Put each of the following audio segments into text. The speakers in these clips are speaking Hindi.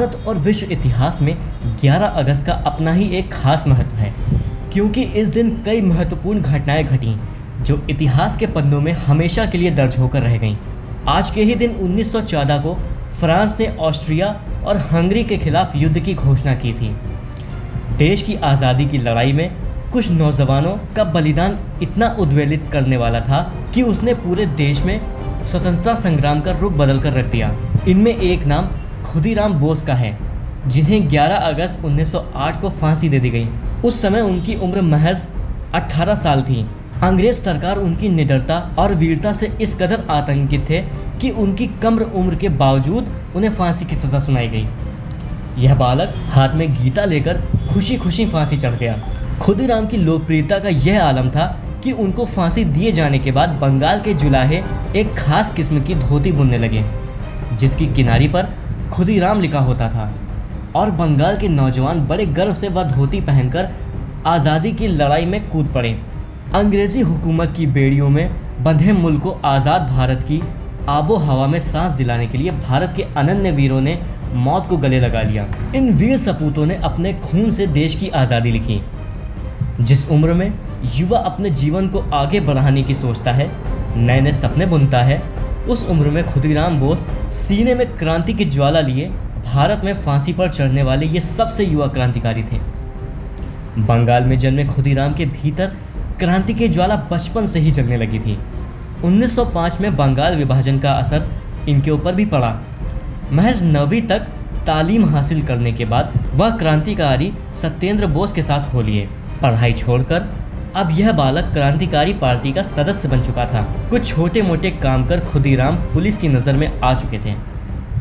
भारत और विश्व इतिहास में 11 अगस्त का अपना ही एक खास महत्व है, क्योंकि इस दिन कई महत्वपूर्ण घटनाएं घटीं जो इतिहास के पन्नों में हमेशा के लिए दर्ज होकर रह गईं। आज के ही दिन 1914 को फ्रांस ने ऑस्ट्रिया और हंगरी के खिलाफ युद्ध की घोषणा की थी। देश की आज़ादी की लड़ाई में कुछ नौजवानों का बलिदान इतना उद्वेलित करने वाला था कि उसने पूरे देश में स्वतंत्रता संग्राम का रुख बदल कर रख दिया। इनमें एक नाम खुदीराम बोस का है, जिन्हें 11 अगस्त 1908 को फांसी दे दी गई। उस समय उनकी उम्र महज 18 साल थी। अंग्रेज सरकार उनकी निडरता और वीरता से इस कदर आतंकित थे कि उनकी कम उम्र के बावजूद उन्हें फांसी की सज़ा सुनाई गई। यह बालक हाथ में गीता लेकर खुशी खुशी फांसी चढ़ गया। खुदीराम की लोकप्रियता का यह आलम था कि उनको फांसी दिए जाने के बाद बंगाल के जुलाहे एक खास किस्म की धोती बुनने लगे, जिसकी किनारी पर खुदीराम लिखा होता था, और बंगाल के नौजवान बड़े गर्व से वह धोती पहनकर आज़ादी की लड़ाई में कूद पड़े। अंग्रेज़ी हुकूमत की बेड़ियों में बंधे मुल्क को आज़ाद भारत की आबो हवा में सांस दिलाने के लिए भारत के अनन्य वीरों ने मौत को गले लगा लिया। इन वीर सपूतों ने अपने खून से देश की आज़ादी लिखी। जिस उम्र में युवा अपने जीवन को आगे बढ़ाने की सोचता है, नए नए सपने बुनता है, उस उम्र में खुदीराम बोस सीने में क्रांति की ज्वाला लिए भारत में फांसी पर चढ़ने वाले ये सबसे युवा क्रांतिकारी थे। बंगाल में जन्मे खुदीराम के भीतर क्रांति की ज्वाला बचपन से ही जलने लगी थी। 1905 में बंगाल विभाजन का असर इनके ऊपर भी पड़ा। महज 9वीं तक तालीम हासिल करने के बाद वह क्रांतिकारी सत्येंद्र बोस के साथ हो लिए। पढ़ाई छोड़कर अब यह बालक क्रांतिकारी पार्टी का सदस्य बन चुका था। कुछ छोटे मोटे काम कर खुदीराम पुलिस की नज़र में आ चुके थे।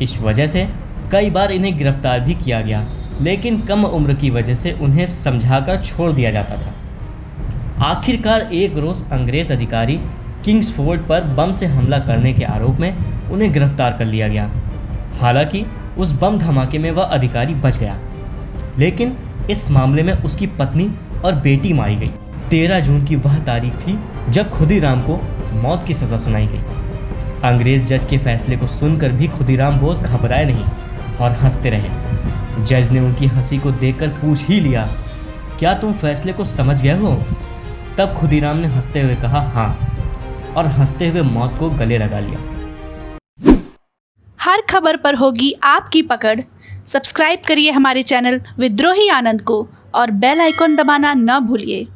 इस वजह से कई बार इन्हें गिरफ्तार भी किया गया, लेकिन कम उम्र की वजह से उन्हें समझाकर छोड़ दिया जाता था। आखिरकार एक रोज़ अंग्रेज अधिकारी किंग्सफोर्ड पर बम से हमला करने के आरोप में उन्हें गिरफ्तार कर लिया गया। हालांकि उस बम धमाके में वह अधिकारी बच गया, लेकिन इस मामले में उसकी पत्नी और बेटी मारी गई। 13 जून की वह तारीख थी जब खुदीराम को मौत की सज़ा सुनाई गई। अंग्रेज जज के फैसले को सुनकर भी खुदीराम बोस घबराए नहीं और हंसते रहे। जज ने उनकी हंसी को देखकर पूछ ही लिया, क्या तुम फैसले को समझ गए हो? तब खुदीराम ने हंसते हुए कहा, हाँ, और हंसते हुए मौत को गले लगा लिया। हर खबर पर होगी आपकी पकड़। सब्सक्राइब करिए हमारे चैनल विद्रोही आनंद को और बेल आइकॉन दबाना न भूलिए।